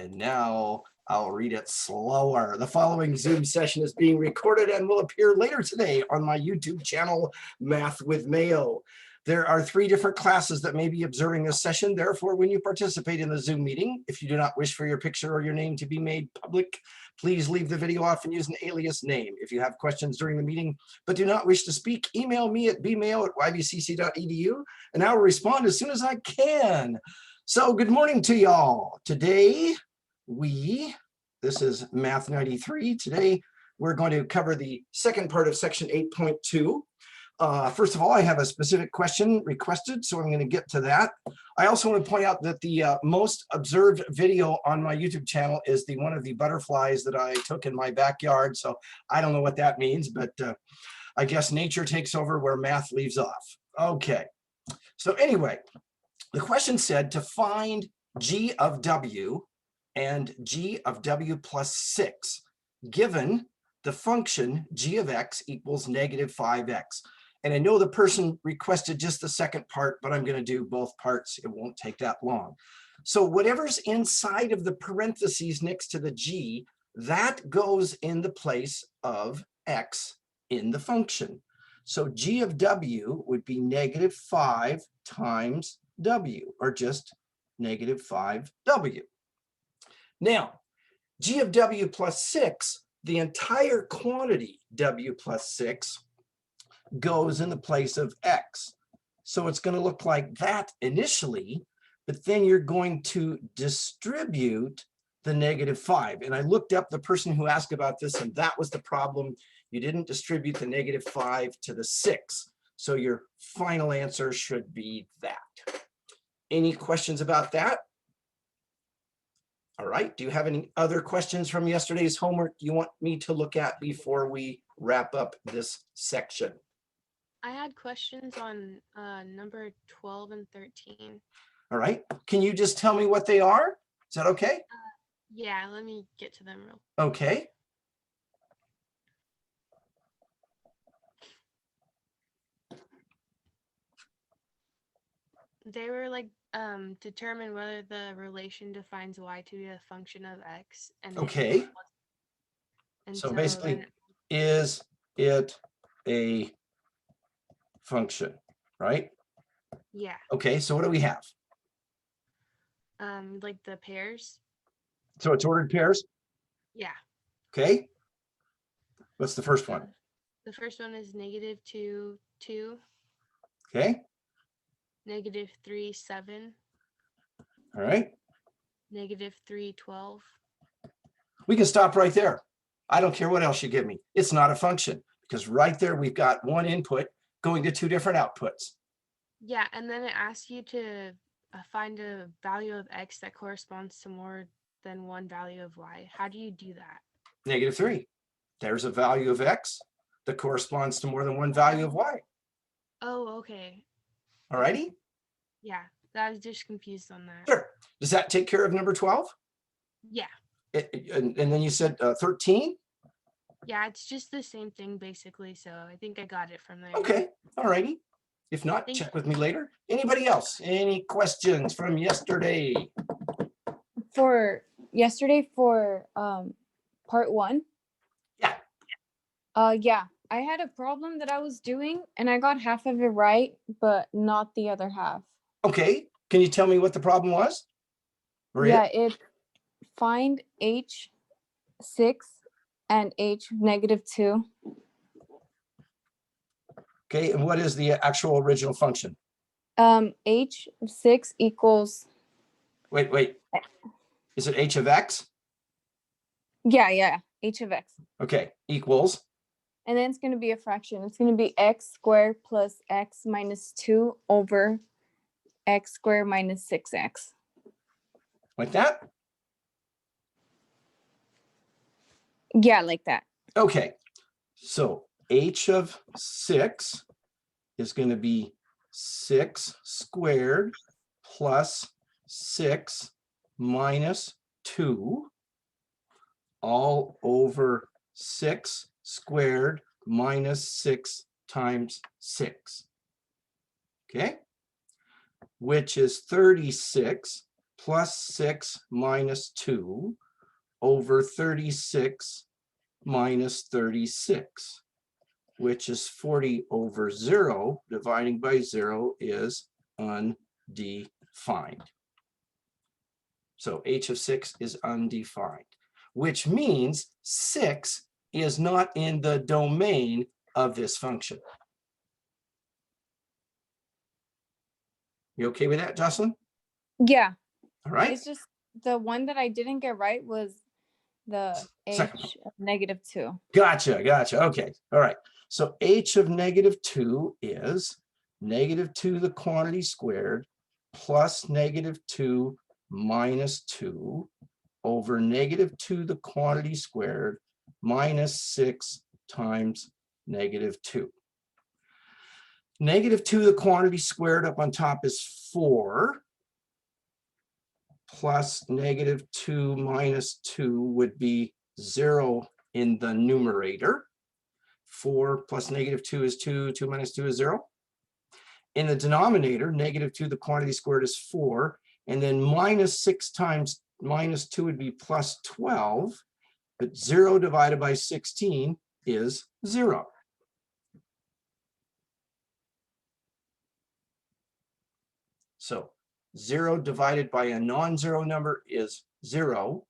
And now I'll read it slower. The following Zoom session is being recorded and will appear later today on my YouTube channel, Math with Mayo. There are 3 different classes that may be observing this session. Therefore, when you participate in the Zoom meeting, if you do not wish for your picture or your name to be made public, please leave the video off and use an alias name. If you have questions during the meeting but do not wish to speak, email me at bmail@ybcc.edu and I will respond as soon as I can. So good morning to y'all. Today, this is Math 93. Today, we're going to cover the second part of section 8.2. First of all, I have a specific question requested, so I'm going to get to that. I also want to point out that the most observed video on my YouTube channel is one of the butterflies that I took in my backyard. So I don't know what that means, but I guess nature takes over where math leaves off. Okay. So anyway, the question said to find g of w and g of w plus 6, given the function g of x equals negative 5x. And I know the person requested just the second part, but I'm going to do both parts. It won't take that long. So whatever's inside of the parentheses next to the g, that goes in the place of x in the function. So g of w would be negative 5 times w, or just negative 5w. Now, g of w plus 6, the entire quantity w plus 6, goes in the place of x. So it's going to look like that initially, but then you're going to distribute the negative 5. And I looked up the person who asked about this, and that was the problem. You didn't distribute the negative 5 to the 6. So your final answer should be that. Any questions about that? All right. Do you have any other questions from yesterday's homework you want me to look at before we wrap up this section? I had questions on number 12 and 13. All right. Can you just tell me what they are? Is that okay? Yeah, let me get to them real. Okay. They were like determine whether the relation defines y to be a function of x. And Okay. And so basically, is it a function, right? Yeah. Okay, so what do we have? Like the pairs. So it's ordered pairs? Yeah. Okay. What's the first one? The first one is negative 2, 2. Okay. Negative 3, 7. All right. Negative 3, 12. We can stop right there. I don't care what else you give me. It's not a function because right there we've got one input going to 2 different outputs. Yeah, and then it asks you to find a value of x that corresponds to more than one value of y. How do you do that? Negative 3. There's a value of x that corresponds to more than one value of y. Oh, okay. All righty. Yeah, I was just confused on that. Sure. Does that take care of number 12? Yeah. And then you said 13? Yeah, it's just the same thing basically, so I think I got it from there. Okay, all righty. If not, check with me later. Anybody else? Any questions from yesterday? For yesterday for part 1? Yeah. Yeah, I had a problem that I was doing and I got half of it right, but not the other half. Okay, can you tell me what the problem was? Yeah, it find h6 and h negative 2. Okay, and what is the actual original function? h6 equals. Wait. Is it h of x? Yeah, h of x. Okay, equals. And then it's going to be a fraction. It's going to be x squared plus x minus 2 over x squared minus 6x. Like that? Yeah, like that. Okay, so h of 6 is going to be 6 squared plus 6 minus 2 all over 6 squared minus 6 times 6. Okay, which is 36 plus 6 minus 2 over 36 minus 36, which is 40 over 0. Dividing by 0 is undefined. So h of 6 is undefined, which means 6 is not in the domain of this function. You okay with that, Jocelyn? Yeah, All right. it's just the one that I didn't get right was the Second h of -2. Gotcha, gotcha. Okay, all right. So h of -2 is -2 the quantity squared plus -2 minus 2 over -2 the quantity squared minus 6 times -2. -2 the quantity squared up on top is 4, plus -2 minus 2 would be 0 in the numerator. 4 plus -2 is 2, 2 minus 2 is 0. In the denominator, -2 the quantity squared is 4, and then minus 6 times minus 2 would be plus 12, but 0 divided by 16 is 0. So 0 divided by a non-zero number is 0.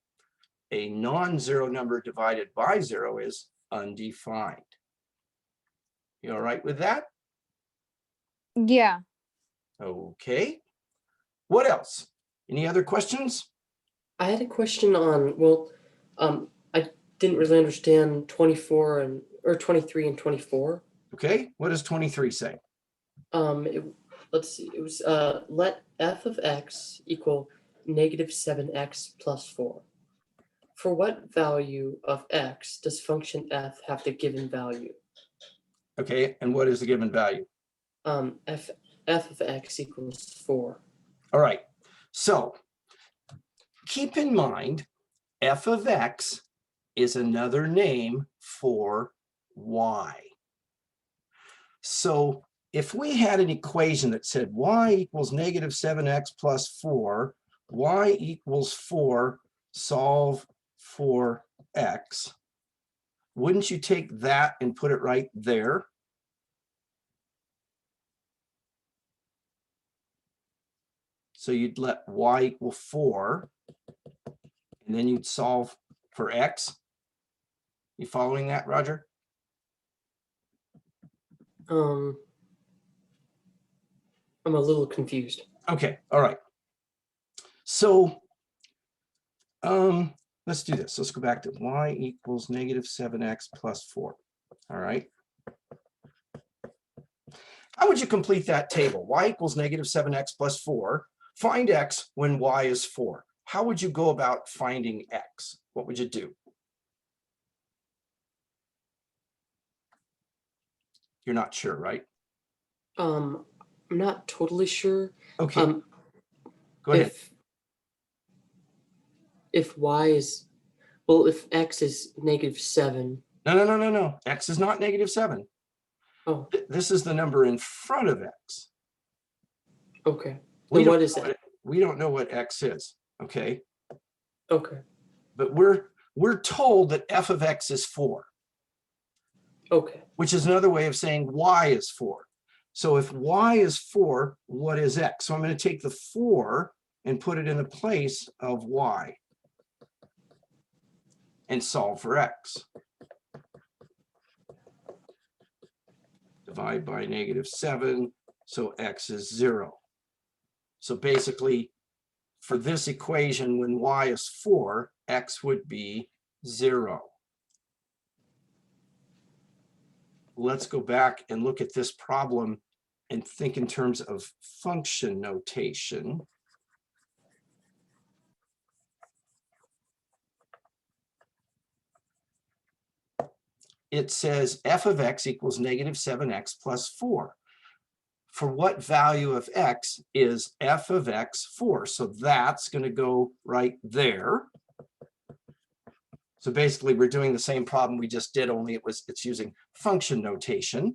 A non-zero number divided by 0 is undefined. You all right with that? Yeah. Okay. What else? Any other questions? I had a question on, well, I didn't really understand 24 and or 23 and 24. Okay, what does 23 say? Let's see, it was let f of x equal -7x plus 4. For what value of x does function f have the given value? Okay, and what is the given value? F of x equals 4. All right, so keep in mind, f of x is another name for y. So if we had an equation that said y equals -7x plus 4, y equals 4, solve for x, wouldn't you take that and put it right there? So you'd let y equal 4, and then you'd solve for x. You following that, Roger? I'm a little confused. Okay, all right. So let's do this. Let's go back to y equals -7x plus 4. All right. How would you complete that table? Y equals -7x plus 4. Find x when y is 4. How would you go about finding x? What would you do? You're not sure, right? I'm not totally sure. Okay, go ahead. If y is, well, if x is -7. No. X is not -7. Oh, This is the number in front of x. okay. We Then don't what is know that? We don't know what x is, okay? Okay. But we're told that f of x is 4, Okay. which is another way of saying y is 4. So if y is 4, what is x? So I'm going to take the 4 and put it in the place of y and solve for x. Divide by -7, so x is 0. So basically, for this equation, when y is 4, x would be 0. Let's go back and look at this problem and think in terms of function notation. It says f of x equals -7x plus 4. For what value of x is f of x 4? So that's going to go right there. So basically, we're doing the same problem we just did, only it's using function notation.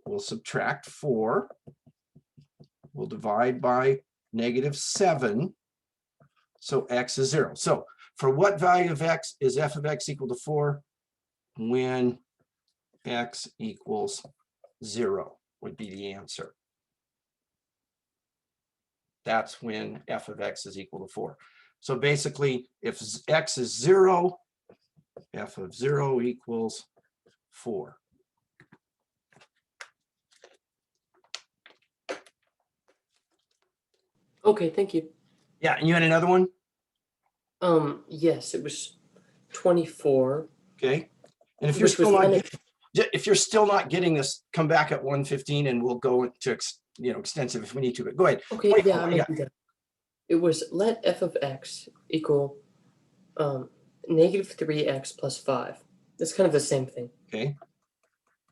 We'll subtract 4. We'll divide by -7. So x is 0. So for what value of x is f of x equal to 4? When x equals 0 would be the answer. That's when f of x is equal to 4. So basically, if x is 0, f of 0 equals 4. Okay, thank you. Yeah, and you had another one? Yes, it was 24. Okay. And if you're Which was still not when if you're still not getting this, come back at 1:15 and we'll go into extensive if we need to. But go ahead. Okay, 24, yeah, I might do that. It was let f of x equal negative 3x plus 5. It's kind of the same thing. Okay.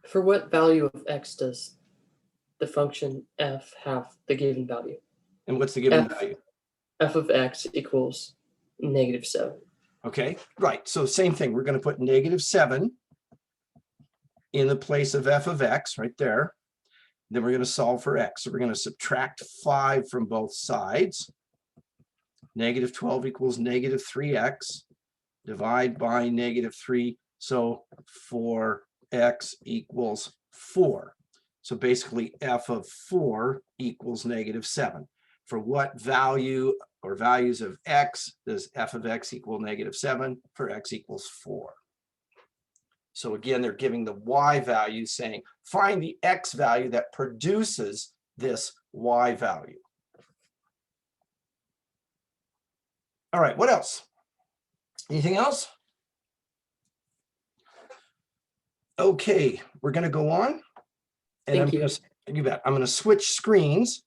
For what value of x does the function f have the given value? And what's the given F- value? F of x equals negative 7. Okay, right. So same thing. We're going to put negative 7 in the place of f of x right there. Then we're going to solve for x. So we're going to subtract 5 from both sides. Negative 12 equals negative 3x. Divide by negative 3. So 4x equals 4. So basically f of 4 equals negative 7. For what value or values of x does f of x equal negative 7? For x equals 4. So again, they're giving the y value, saying find the x value that produces this y value. All right, what else? Anything else? Okay, we're going to go on. And Thank you. You bet. I'm going to switch screens.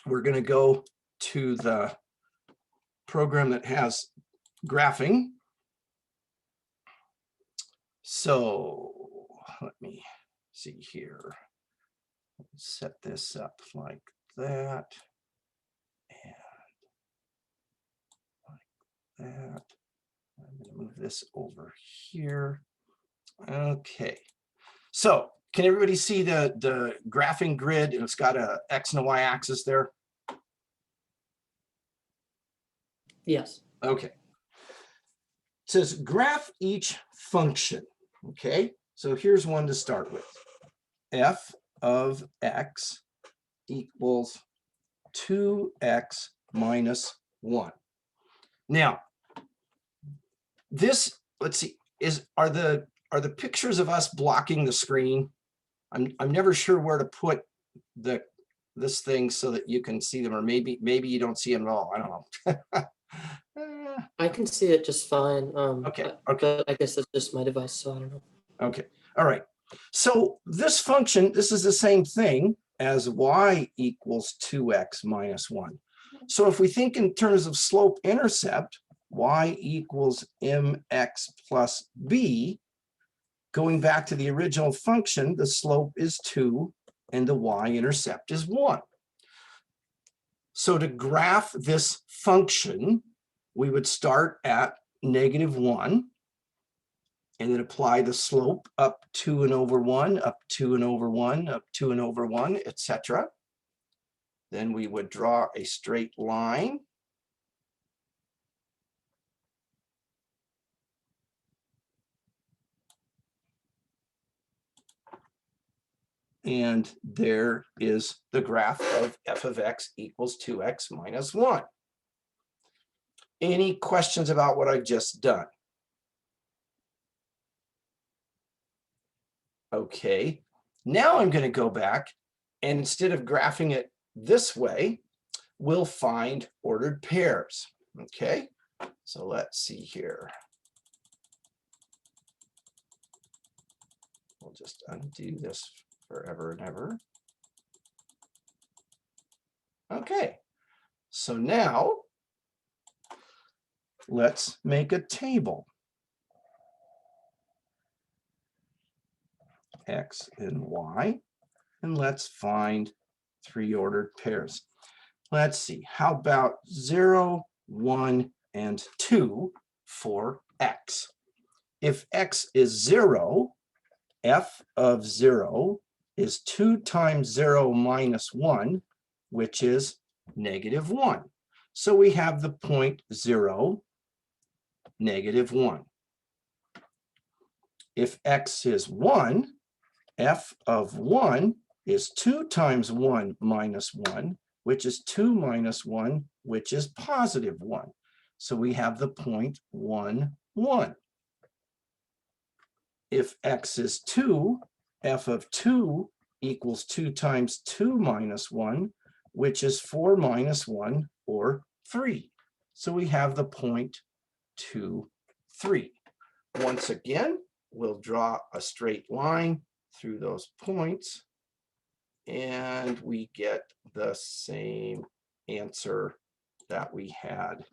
We're going to go to the program that has graphing. So let me see here. Set this up like that. And like that. I'm going to move this over here. Okay. So can everybody see the graphing grid? It's got a X and a Y axis there. Yes. Okay. It says graph each function. Okay. So here's one to start with. F of x equals 2x minus 1. Now, this, let's see, are the pictures of us blocking the screen? I'm never sure where to put this thing so that you can see them, or maybe you don't see them at all. I don't know. I can see it just fine. Okay. But I guess that's just my device, so I don't know. Okay. All right. So this function, this is the same thing as y equals 2x minus 1. So if we think in terms of slope intercept, y equals mx plus b, going back to the original function, the slope is 2 and the y-intercept is 1. So to graph this function, we would start at negative 1 and then apply the slope up 2 and over 1, up 2 and over 1, up 2 and over 1, etc. Then we would draw a straight line. And there is the graph of f of x equals 2x minus 1. Any questions about what I've just done? Okay, now I'm going to go back, and instead of graphing it this way, we'll find ordered pairs. Okay, so let's see here. We'll just undo this forever and ever. Okay, so now let's make a table. X and Y, and let's find 3 ordered pairs. Let's see, how about 0, 1, and 2 for X? If X is 0, f of 0 is 2 times 0 minus 1, which is negative 1. So we have the point 0, -1. If x is 1, f of 1 is 2 times 1 minus 1, which is 2 minus 1, which is +1. So we have the point 1, 1. If x is 2, f of 2 equals 2 times 2 minus 1, which is 4 minus 1, or 3. So we have the point 2, 3. Once again, we'll draw a straight line through those points, and we get the same answer that we had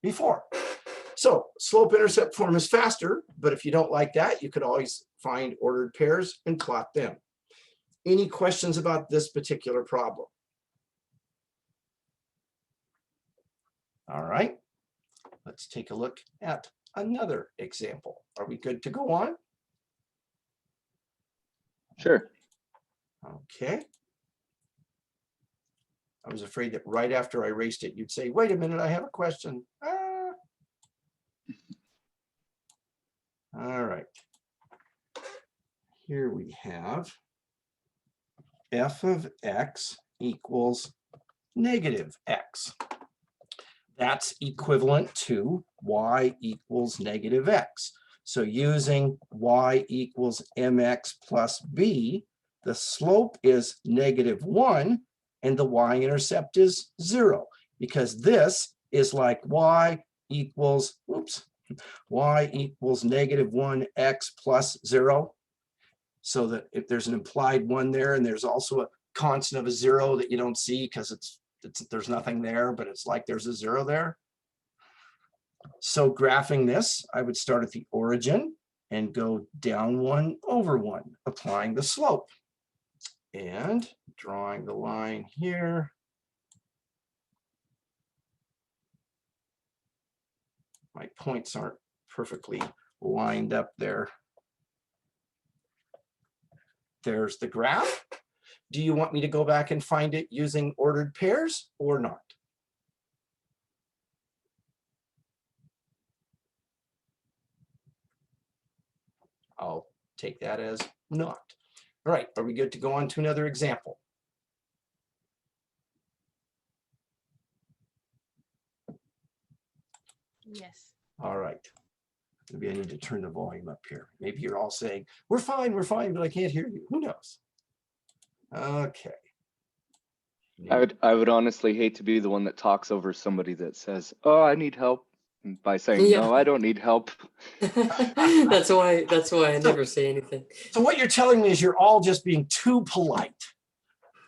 before. So slope-intercept form is faster, but if you don't like that, you could always find ordered pairs and plot them. Any questions about this particular problem? All right, let's take a look at another example. Are we good to go on? Sure. Okay. I was afraid that right after I erased it, you'd say, wait a minute, I have a question. Ah. All right. Here we have f of x equals -x. That's equivalent to y equals -x. So using y equals mx plus b, the slope is -1 and the y-intercept is 0, because this is like y equals, y equals -1x plus 0. So that if there's an implied 1 there, and there's also a constant of a 0 that you don't see because there's nothing there, but it's like there's a 0 there. So graphing this, I would start at the origin and go down 1 over 1, applying the slope. And drawing the line here. My points aren't perfectly lined up there. There's the graph. Do you want me to go back and find it using ordered pairs or not? I'll take that as not. All right, are we good to go on to another example? Yes. All right. Maybe I need to turn the volume up here. Maybe you're all saying, we're fine, but I can't hear you. Who knows? Okay. I would honestly hate to be the one that talks over somebody that says, "Oh, I need help," by saying, Yeah. "No, I don't need help." That's why I never say anything. So what you're telling me is you're all just being too polite.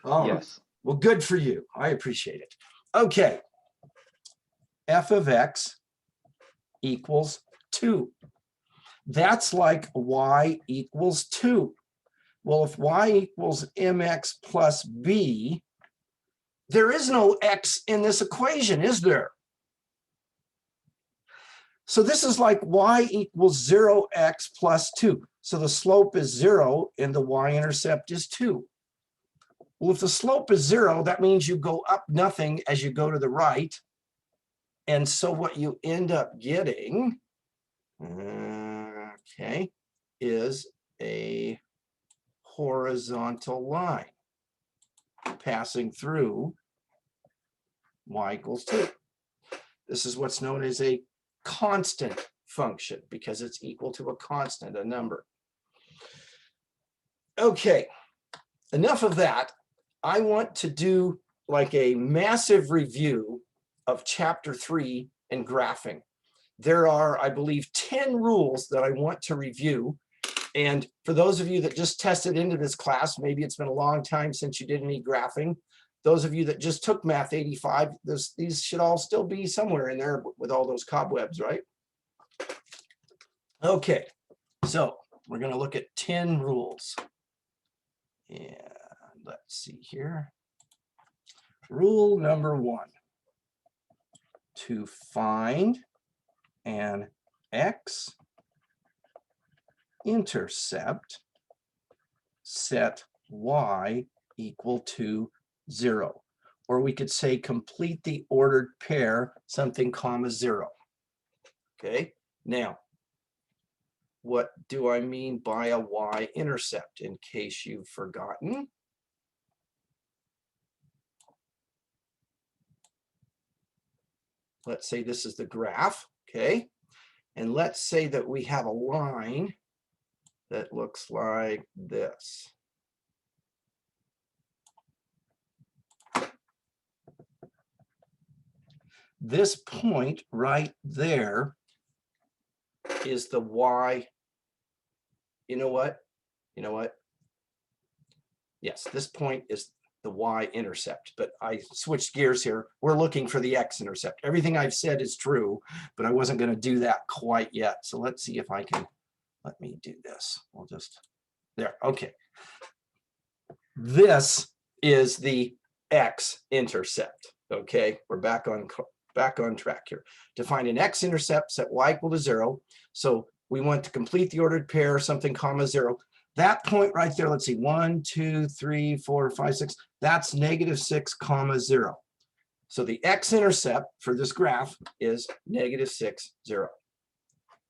All right. Yes. Well, good for you. I appreciate it. Okay. F of x equals 2. That's like y equals 2. Well, if y equals mx plus b, there is no x in this equation, is there? So this is like y equals 0x plus 2. So the slope is 0 and the y-intercept is 2. Well, if the slope is 0, that means you go up nothing as you go to the right. And so what you end up getting, okay, is a horizontal line passing through y equals 2. This is what's known as a constant function because it's equal to a constant, a number. Okay, enough of that. I want to do like a massive review of chapter 3 and graphing. There are, I believe, 10 rules that I want to review. And for those of you that just tested into this class, maybe it's been a long time since you did any graphing. Those of you that just took Math 85, these should all still be somewhere in there with all those cobwebs, right? Okay, so we're going to look at 10 rules. And let's see here. Rule number 1. To find an x-intercept, set y equal to 0. or we could say complete the ordered pair, something comma 0. Okay, now, what do I mean by a y-intercept, in case you've forgotten? Let's say this is the graph, okay? And let's say that we have a line that looks like this. This point right there is the y. You know what? You know what? Yes, this point is the y-intercept, but I switched gears here. We're looking for the x-intercept. Everything I've said is true, but I wasn't going to do that quite yet. So let's see if I can, let me do this. We'll just, there, okay. This is the x-intercept, okay? We're back on track here. To find an x-intercept, set y equal to 0. So we want to complete the ordered pair, something comma 0. That point right there, let's see, 1, 2, 3, 4, 5, 6. That's -6 comma 0. So the x-intercept for this graph is -6, 0.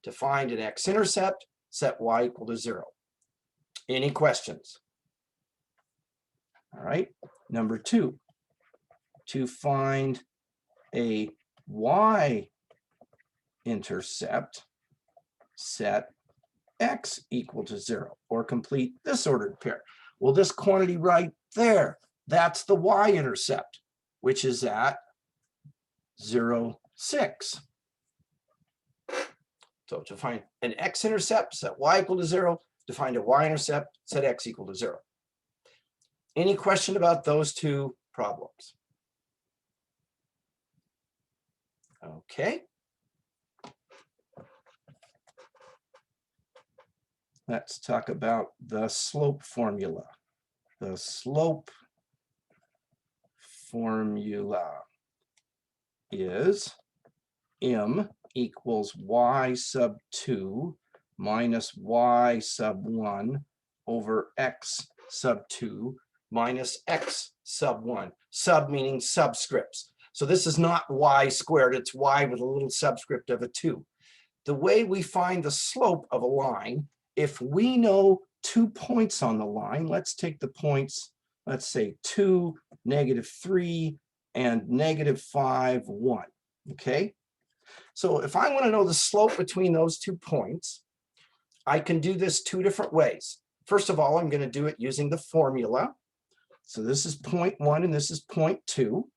To find an x-intercept, set y equal to 0. Any questions? All right, number 2, to find a y-intercept, set x equal to 0, or complete this ordered pair. Well, this quantity right there, that's the y-intercept, which is at 0, 6. So to find an x-intercept, set y equal to 0. To find a y-intercept, set x equal to 0. Any question about those two problems? Okay. Let's talk about the slope formula. The slope formula is m equals y sub 2 minus y sub 1 over x sub 2 minus x sub 1. Sub meaning subscripts. So this is not y squared, it's y with a little subscript of a 2. The way we find the slope of a line, if we know 2 points on the line, let's take the points, let's say 2, -3, and -5, 1, okay? So if I want to know the slope between those 2 points, I can do this 2 different ways. First of all, I'm going to do it using the formula. So this is point 1 and this is point 2,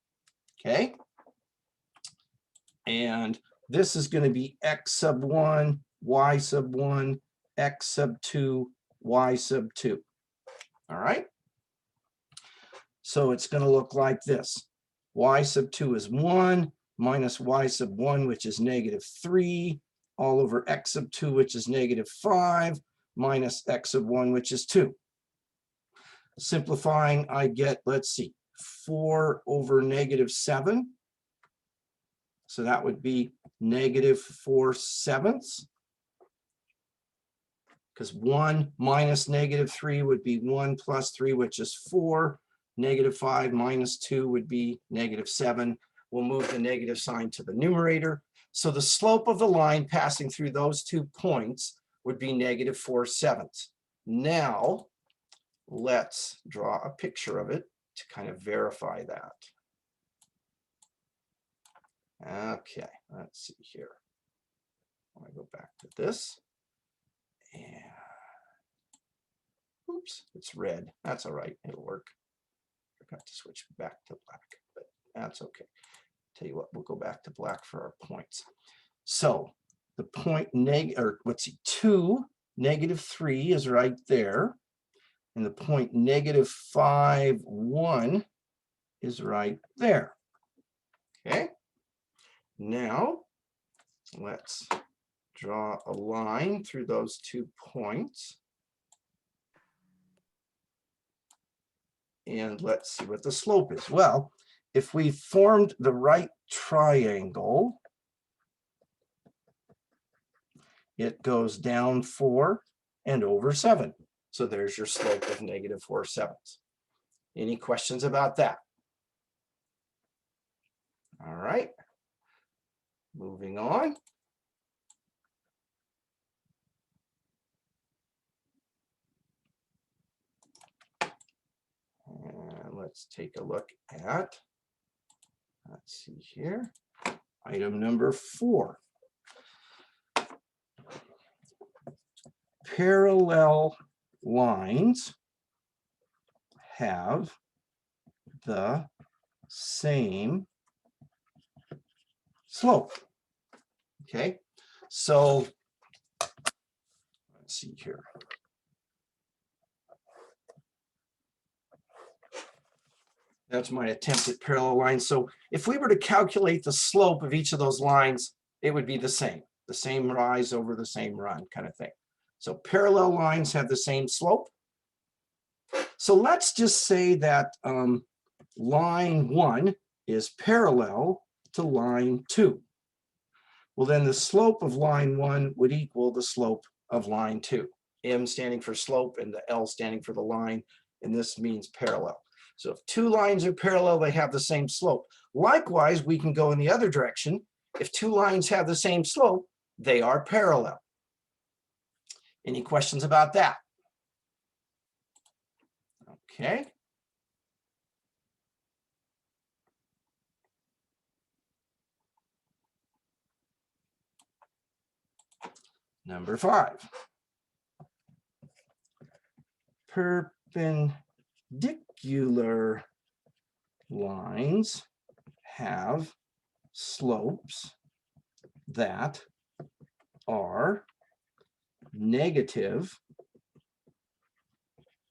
okay? And this is going to be x sub 1, y sub 1, x sub 2, y sub 2. All right. So it's going to look like this. Y sub 2 is 1 minus y sub 1, which is -3, all over x sub 2, which is -5, minus x sub 1, which is 2. Simplifying, I get, let's see, 4 over -7. So that would be -4/7. Because 1 minus -3 would be 1 plus 3, which is 4. -5 minus 2 would be -7. We'll move the negative sign to the numerator. So the slope of the line passing through those 2 points would be -4/7. Now, let's draw a picture of it to kind of verify that. Okay, let's see here. I go back to this. And oops, it's red. That's all right. It'll work. Forgot to switch back to black, but that's okay. Tell you what, we'll go back to black for our points. So the point let's see, 2, -3 is right there. And the point -5, 1 is right there. Okay. Now let's draw a line through those 2 points. And let's see what the slope is. Well, if we formed the right triangle, it goes down 4 and over 7. So there's your slope of -4/7. Any questions about that? All right. Moving on. And let's take a look at, let's see here, item number 4. Parallel lines have the same slope. Okay, so let's see here. That's my attempt at parallel lines. So if we were to calculate the slope of each of those lines, it would be the same rise over the same run kind of thing. So parallel lines have the same slope. So let's just say that line 1 is parallel to line 2. Well, then the slope of line 1 would equal the slope of line 2. M standing for slope and the L standing for the line, and this means parallel. So if 2 lines are parallel, they have the same slope. Likewise, we can go in the other direction. If 2 lines have the same slope, they are parallel. Any questions about that? Okay. Number 5. Perpendicular lines have slopes that are negative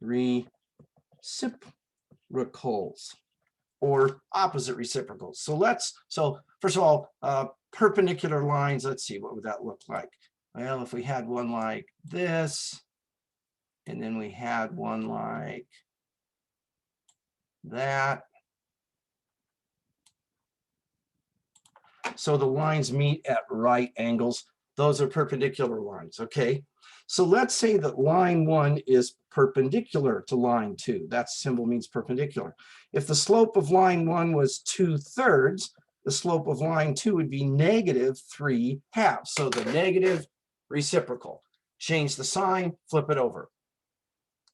reciprocals or opposite reciprocals. So first of all, perpendicular lines, let's see, what would that look like? Well, if we had one like this, and then we had one like that. So the lines meet at right angles. Those are perpendicular lines, okay? So let's say that line 1 is perpendicular to line 2. That symbol means perpendicular. If the slope of line 1 was 2/3, the slope of line 2 would be negative 3/2. So the negative reciprocal. Change the sign, flip it over.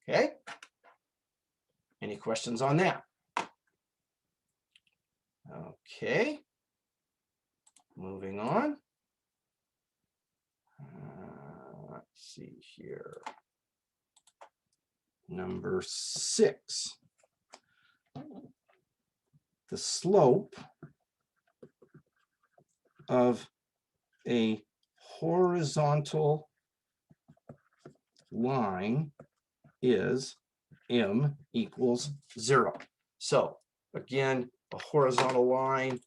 Okay? Any questions on that? Okay. Moving on. Let's see here. Number 6. The slope of a horizontal line is m equals 0. So again, a horizontal line.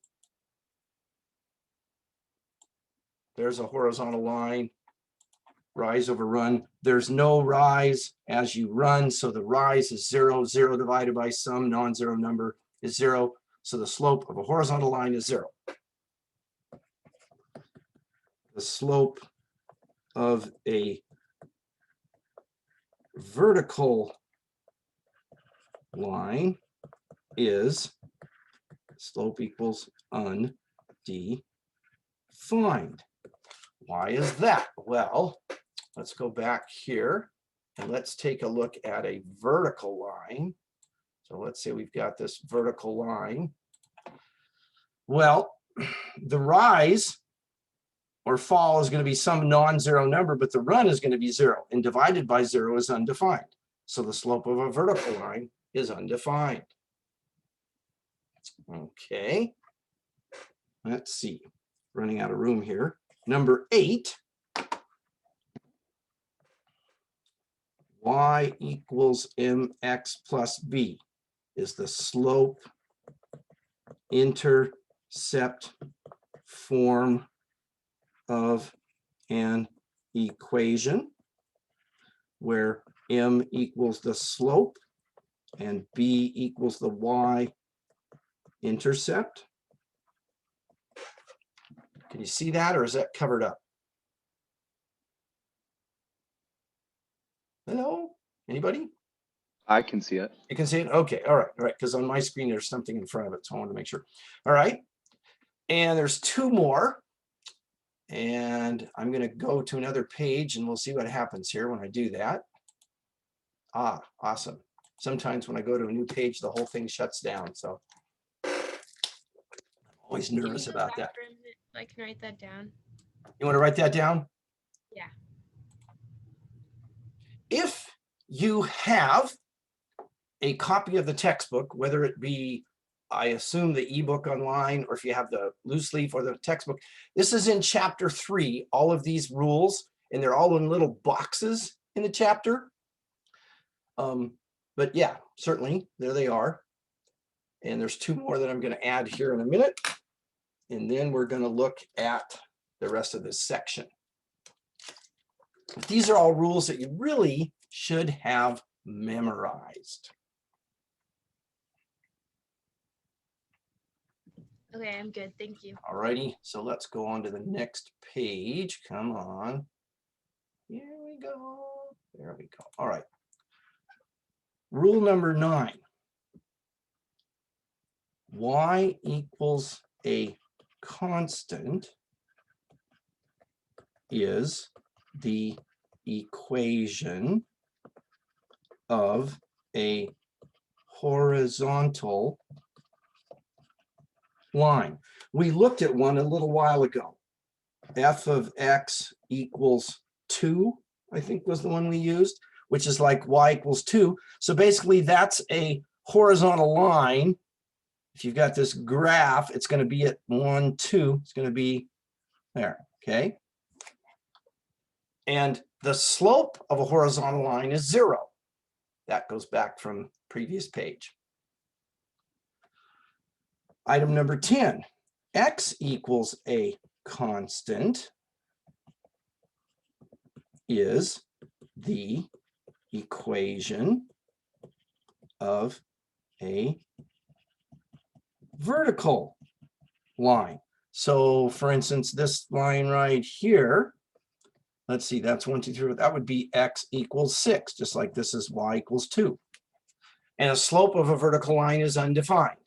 There's a horizontal line, rise over run. There's no rise as you run, so the rise is 0. 0 divided by some non-zero number is 0. So the slope of a horizontal line is 0. The slope of a vertical line is slope equals undefined. Why is that? Well, let's go back here and let's take a look at a vertical line. So let's say we've got this vertical line. Well, the rise or fall is going to be some non-zero number, but the run is going to be 0, and divided by 0 is undefined. So the slope of a vertical line is undefined. Okay. Let's see. Running out of room here. Number 8. Y equals mx plus b is the slope intercept form of an equation where m equals the slope and b equals the y-intercept. Can you see that, or is that covered up? Hello? Anybody? I can see it. You can see it? Okay, all right, because on my screen there's something in front of it, so I wanted to make sure. All right. And there's two more. And I'm going to go to another page and we'll see what happens here when I do that. Ah, awesome. Sometimes when I go to a new page, the whole thing shuts down. So I'm always Can you nervous go about back that. for a minute so I can write that down? You want to write that down? Yeah. If you have a copy of the textbook, whether it be, I assume, the ebook online, or if you have the loose leaf or the textbook, this is in chapter 3, all of these rules, and they're all in little boxes in the chapter. But yeah, certainly there they are. And there's two more that I'm going to add here in a minute. And then we're going to look at the rest of this section. But these are all rules that you really should have memorized. Okay, I'm good. Thank you. All righty, so let's go on to the next page. Come on. Here we go. There we go. All right. Rule number 9. Y equals a constant is the equation of a horizontal line. We looked at one a little while ago. F of x equals 2, I think was the one we used, which is like y equals 2. So basically that's a horizontal line. If you've got this graph, it's going to be at 1, 2. It's going to be there, okay? And the slope of a horizontal line is 0. That goes back from previous page. Item number 10, x equals a constant is the equation of a vertical line. So for instance, this line right here, let's see, that's 1, 2, 3, that would be x equals 6, just like this is y equals 2. And a slope of a vertical line is undefined.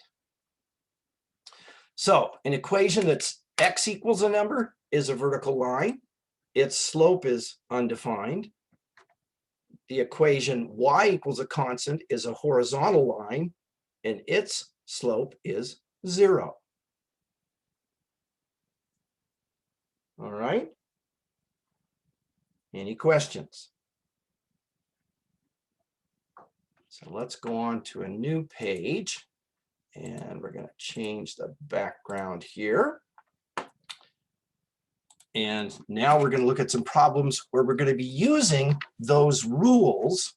So an equation that's x equals a number is a vertical line. Its slope is undefined. The equation y equals a constant is a horizontal line, and its slope is 0. All right. Any questions? So let's go on to a new page, and we're going to change the background here. And now we're going to look at some problems where we're going to be using those rules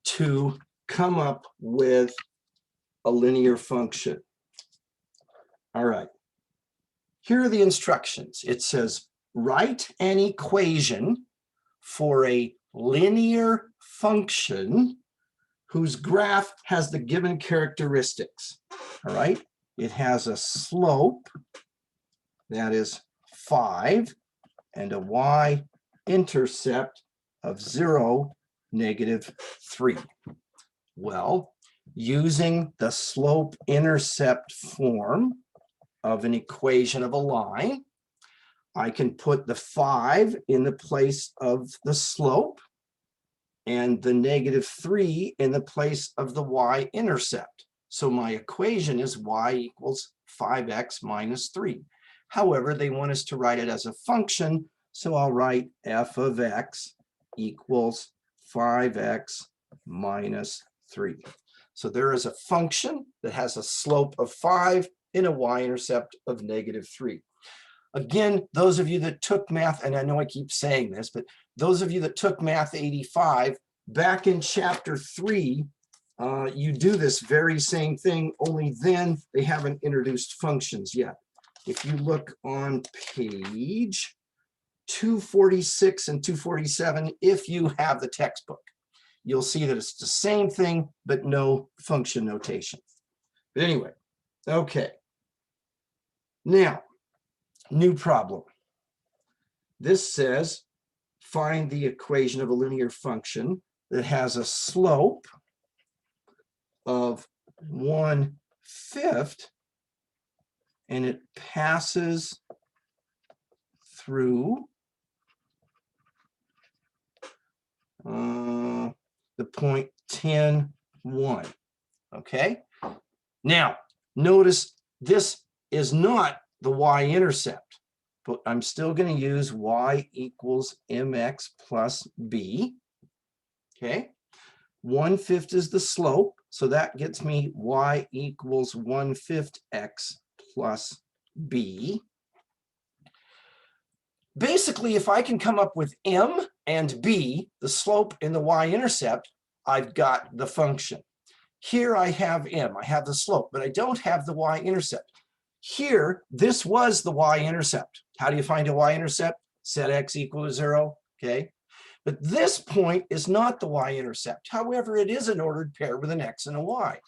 to come up with a linear function. All right. Here are the instructions. It says, write an equation for a linear function whose graph has the given characteristics. All right. It has a slope that is 5 and a y-intercept of 0, -3. Well, using the slope-intercept form of an equation of a line, I can put the 5 in the place of the slope and the -3 in the place of the y-intercept. So my equation is y equals 5x minus 3. However, they want us to write it as a function, so I'll write f of x equals 5x minus 3. So there is a function that has a slope of 5 and a y-intercept of -3. Again, those of you that took math, and I know I keep saying this, but those of you that took Math 85, back in chapter 3, you do this very same thing, only then they haven't introduced functions yet. If you look on page 246 and 247, if you have the textbook, you'll see that it's the same thing, but no function notation. But anyway, okay. Now, new problem. This says, find the equation of a linear function that has a slope of 1/5 and it passes through the point 10, 1. Okay. Now, notice this is not the y-intercept, but I'm still going to use y equals mx plus b. Okay. 1/5 is the slope, so that gets me y equals 1/5 x plus b. Basically, if I can come up with m and b, the slope and the y-intercept, I've got the function. Here I have m, I have the slope, but I don't have the y-intercept. Here, this was the y-intercept. How do you find a y-intercept? Set x equal to 0, okay? But this point is not the y-intercept. However, it is an ordered pair with an x and a y.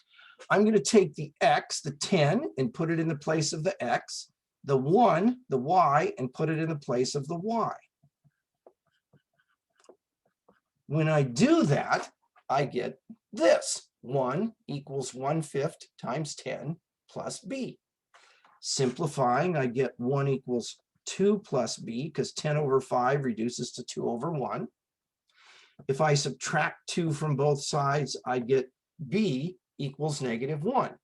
I'm going to take the x, the 10, and put it in the place of the x, the 1, the y, and put it in the place of the y. When I do that, I get this. 1 equals 1/5 times 10 plus b. Simplifying, I get 1 equals 2 plus b, because 10 over 5 reduces to 2 over 1. If I subtract 2 from both sides, I get b equals -1.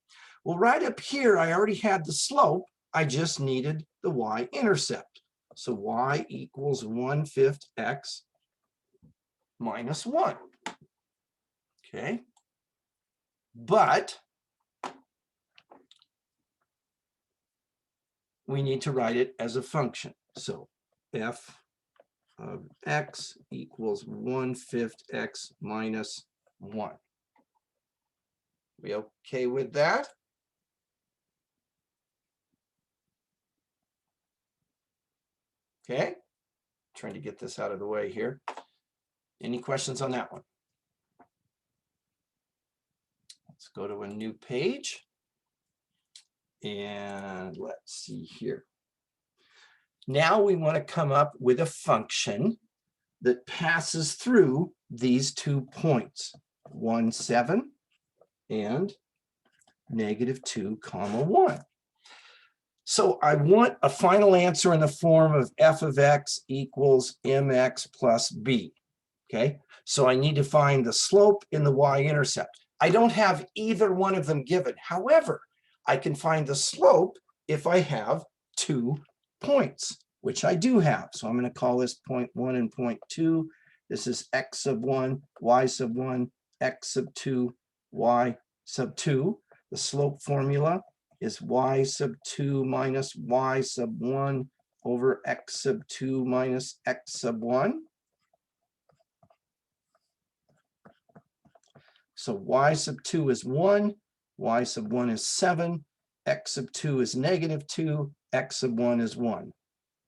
Well, right up here, I already had the slope. I just needed the y-intercept. So y equals 1/5 x minus 1. Okay. But we need to write it as a function. So f of x equals 1/5 x minus 1. We okay with that? Okay. Trying to get this out of the way here. Any questions on that one? Let's go to a new page. And let's see here. Now we want to come up with a function that passes through these 2 points, 1, 7 and -2, 1. So I want a final answer in the form of f of x equals mx plus b. Okay, so I need to find the slope in the y-intercept. I don't have either one of them given. However, I can find the slope if I have 2 points, which I do have. So I'm going to call this point 1 and point 2. This is x sub 1, y sub 1, x sub 2, y sub 2. The slope formula is y sub 2 minus y sub 1 over x sub 2 minus x sub 1. So y sub 2 is 1, y sub 1 is 7, x sub 2 is -2, x sub 1 is 1.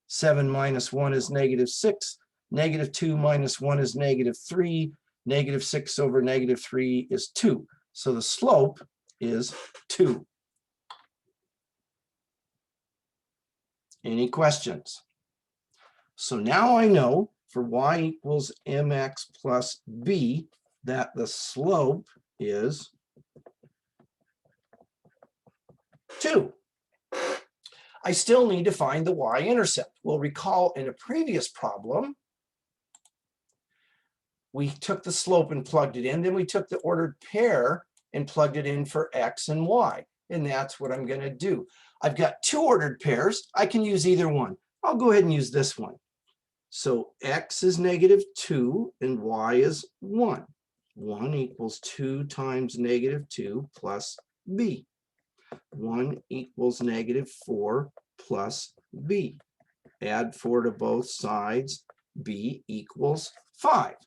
7 minus 1 is -6, -2 minus 1 is -3, -6 over -3 is 2. So the slope is 2. Any questions? So now I know for y equals mx plus b that the slope is 2. I still need to find the y-intercept. We'll recall in a previous problem, we took the slope and plugged it in, then we took the ordered pair and plugged it in for x and y, and that's what I'm going to do. I've got 2 ordered pairs. I can use either one. I'll go ahead and use this one. So x is -2 and y is 1. 1 equals 2 times -2 plus b. 1 equals -4 plus b. Add 4 to both sides. B equals 5.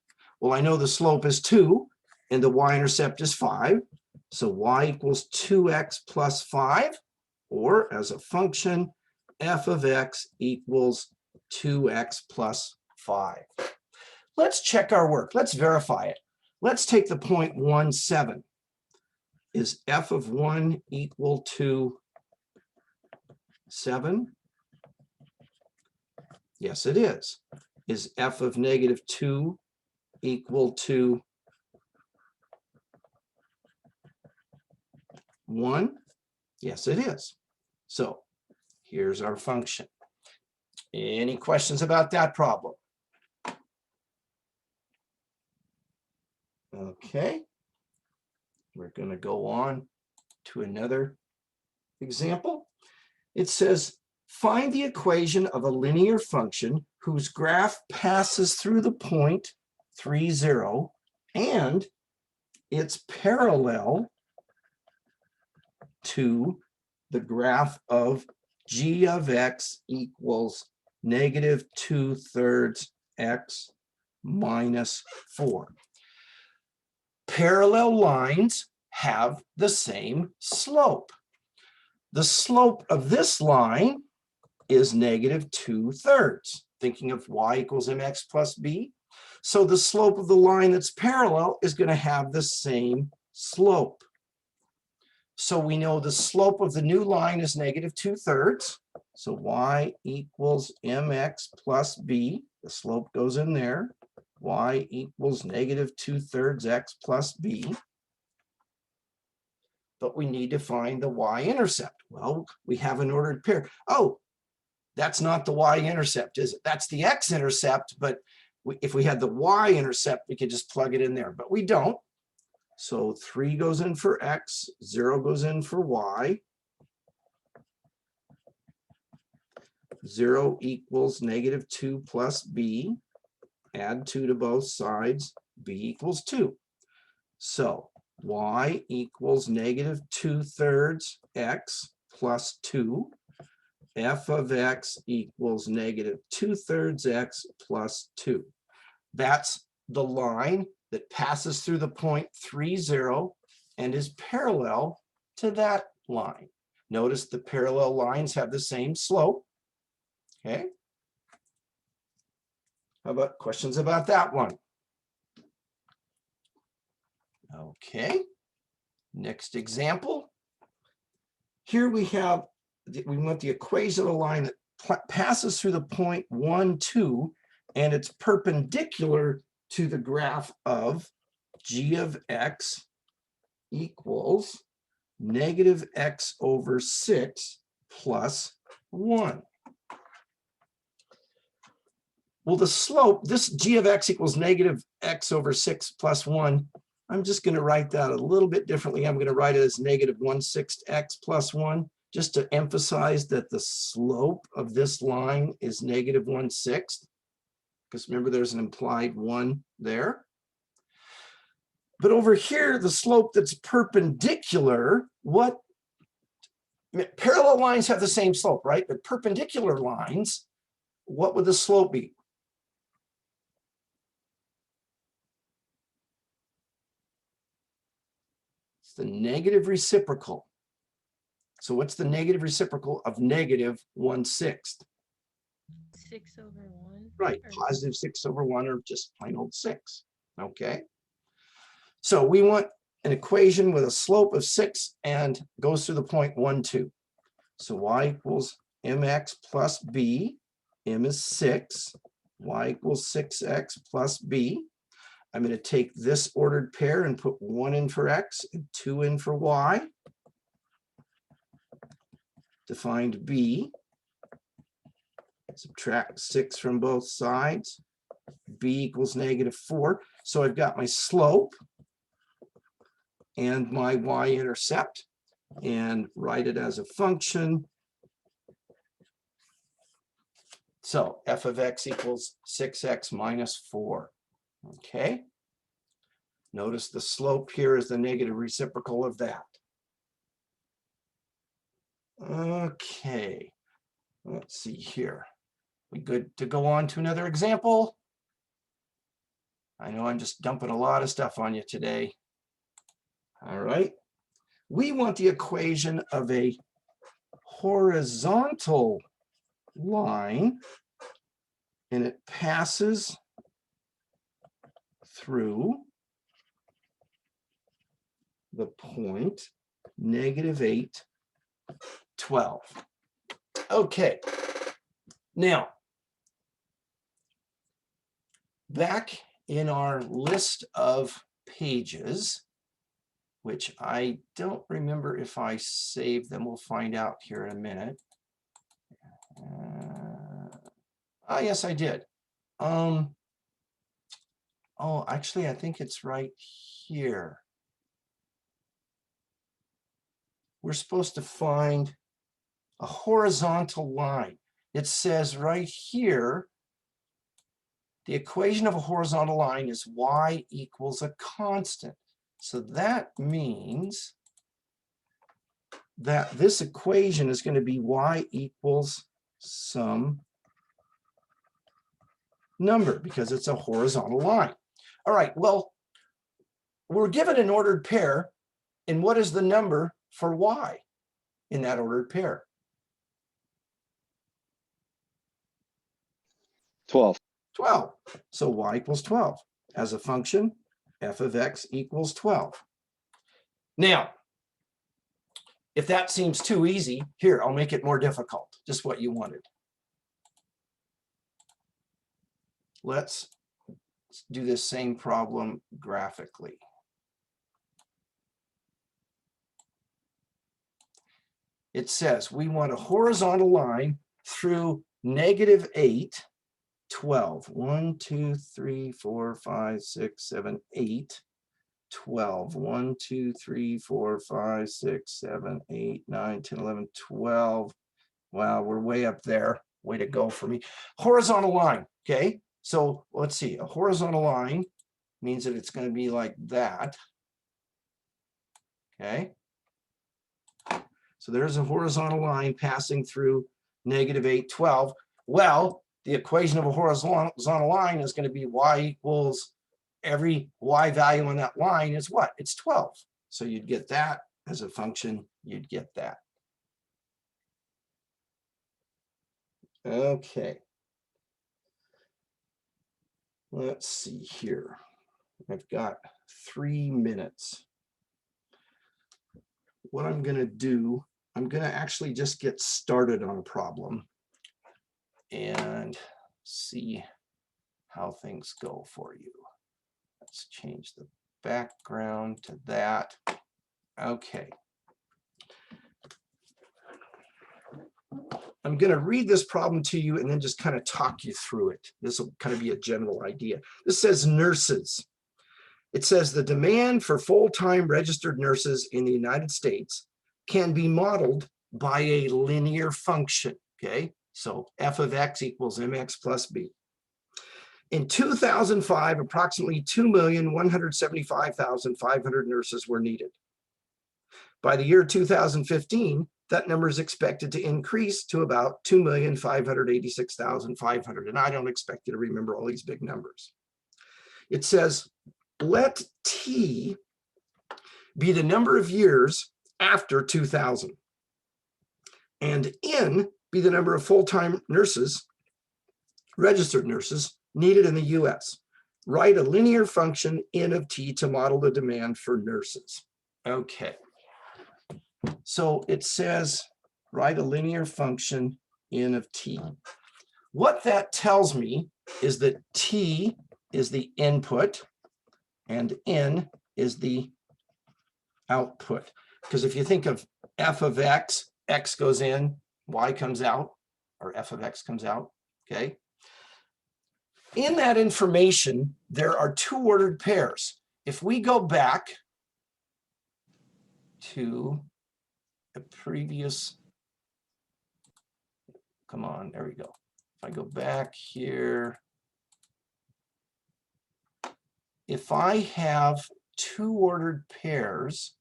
Well, I know the slope is 2 and the y-intercept is 5. So y equals 2x plus 5, or as a function, f of x equals 2x plus 5. Let's check our work. Let's verify it. Let's take the point 1, 7. Is f of 1 equal to 7? Yes, it is. Is f of -2 equal to 1? Yes, it is. So Here's our function. Any questions about that problem? Okay. We're going to go on to another example. It says, find the equation of a linear function whose graph passes through the point 3, 0, and it's parallel to the graph of g of x equals negative 2/3 x minus 4. Parallel lines have the same slope. The slope of this line is negative 2/3. Thinking of y equals mx plus b. So the slope of the line that's parallel is going to have the same slope. So we know the slope of the new line is negative 2/3. So y equals mx plus b. The slope goes in there. Y equals negative 2/3 x plus b. But we need to find the y-intercept. Well, we have an ordered pair. Oh, that's not the y-intercept, is it? That's the x-intercept, but if we had the y-intercept, we could just plug it in there, but we don't. So 3 goes in for x, 0 goes in for y. 0 equals negative 2 plus b. Add 2 to both sides, b equals 2. So y equals negative 2/3 x plus 2. F of x equals negative 2/3 x plus 2. That's the line that passes through the point 3, 0 and is parallel to that line. Notice the parallel lines have the same slope. Okay. How about questions about that one? Okay. Next example. Here we have, we want the equation of a line that passes through the point 1, 2, and it's perpendicular to the graph of g of x equals negative x over 6 plus 1. Well, the slope, this g of x equals negative x over 6 plus 1, I'm just going to write that a little bit differently. I'm going to write it as negative 1/6 x plus 1, just to emphasize that the slope of this line is negative 1/6. Because remember, there's an implied 1 there. But over here, the slope that's perpendicular, parallel lines have the same slope, right? But perpendicular lines, what would the slope be? It's the negative reciprocal. So what's the negative reciprocal of negative 1/6? 6 over 1. Right, or- positive 6 over 1 or just plain old 6. Okay. So we want an equation with a slope of 6 and goes through the point 1, 2. So y equals mx plus b. M is 6. Y equals 6x plus b. I'm going to take this ordered pair and put 1 in for x and 2 in for y. To find b, subtract 6 from both sides. B equals negative 4. So I've got my slope and my y-intercept, and write it as a function. So f of x equals 6x minus 4. Okay. Notice the slope here is the negative reciprocal of that. Okay. Let's see here. We good to go on to another example? I know I'm just dumping a lot of stuff on you today. All right. We want the equation of a horizontal line, and it passes through the point -8, 12. Okay. Now, back in our list of pages, which I don't remember if I saved them, we'll find out here in a minute. Ah, yes, I did. Oh, actually, I think it's right here. We're supposed to find a horizontal line. It says right here, the equation of a horizontal line is y equals a constant. So that means that this equation is going to be y equals some number because it's a horizontal line. All right, well, we're given an ordered pair, and what is the number for y in that ordered pair? 12. 12. So y equals 12. As a function, f of x equals 12. Now, if that seems too easy, here, I'll make it more difficult, just what you wanted. Let's do this same problem graphically. It says we want a horizontal line through -8, 12. 1, 2, 3, 4, 5, 6, 7, 8. 12. 1, 2, 3, 4, 5, 6, 7, 8, 9, 10, 11, 12. Wow, we're way up there. Way to go for me. Horizontal line. Okay, so let's see. A horizontal line means that it's going to be like that. Okay. So there's a horizontal line passing through -8, 12. Well, the equation of a horizontal line is going to be y equals every y value on that line is what? It's 12. So you'd get that as a function, you'd get that. Okay. Let's see here. I've got 3 minutes. What I'm going to do, I'm going to actually just get started on a problem and see how things go for you. Let's change the background to that. Okay. I'm going to read this problem to you and then just kind of talk you through it. This will kind of be a general idea. This says nurses. It says the demand for full-time registered nurses in the United States can be modeled by a linear function. Okay, so f of x equals mx plus b. In 2005, approximately 2,175,500 nurses were needed. By the year 2015, that number is expected to increase to about 2,586,500. And I don't expect you to remember all these big numbers. It says, let T be the number of years after 2000, and N be the number of full-time nurses, registered nurses, needed in the US. Write a linear function N of T to model the demand for nurses. Okay. So it says, write a linear function N of T. What that tells me is that T is the input and N is the output. Because if you think of f of x, x goes in, y comes out, or f of x comes out, okay? In that information, there are two ordered pairs. If we go back to the previous, come on, there we go. If I go back here, if I have two ordered pairs,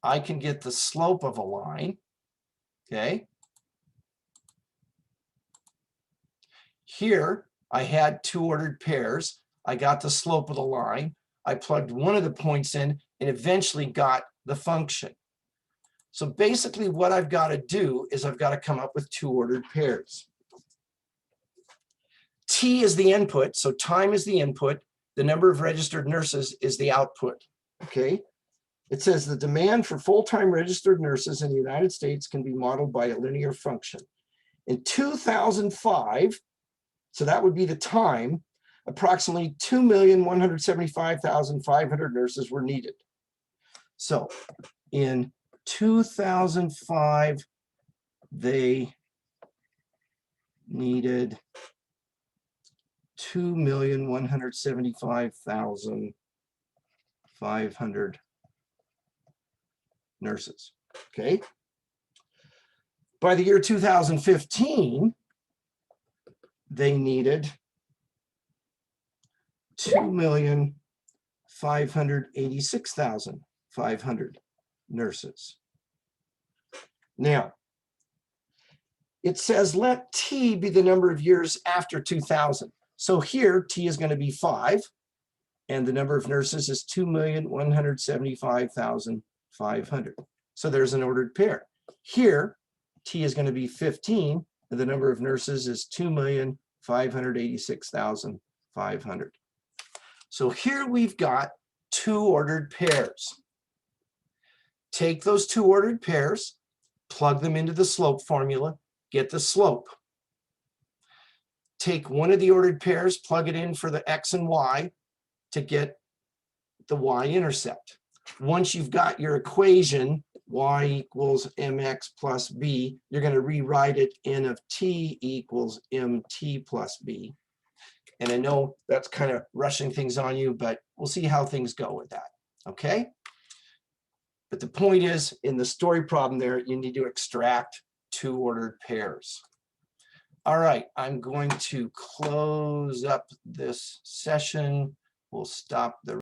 I can get the slope of a line, okay? Here, I had two ordered pairs. I got the slope of the line. I plugged one of the points in and eventually got the function. So basically what I've got to do is I've got to come up with two ordered pairs. T is the input, so time is the input. The number of registered nurses is the output, okay? It says the demand for full-time registered nurses in the United States can be modeled by a linear function. In 2005, so that would be the time, approximately 2,175,500 nurses were needed. So in 2005, they needed 2,175,500 nurses. Okay. By the year 2015, they needed 2,586,500 nurses. Now, it says let T be the number of years after 2000. So here T is going to be 5, and the number of nurses is 2,175,500. So there's an ordered pair. Here T is going to be 15, and the number of nurses is 2,586,500. So here we've got 2 ordered pairs. Take those 2 ordered pairs, plug them into the slope formula, get the slope. Take one of the ordered pairs, plug it in for the X and Y to get the Y-intercept. Once you've got your equation, Y equals mx plus b, you're going to rewrite it n of t equals mt plus b. And I know that's kind of rushing things on you, but we'll see how things go with that. Okay? But the point is, in the story problem there, you need to extract 2 ordered pairs. All right, I'm going to close up this session. We'll stop the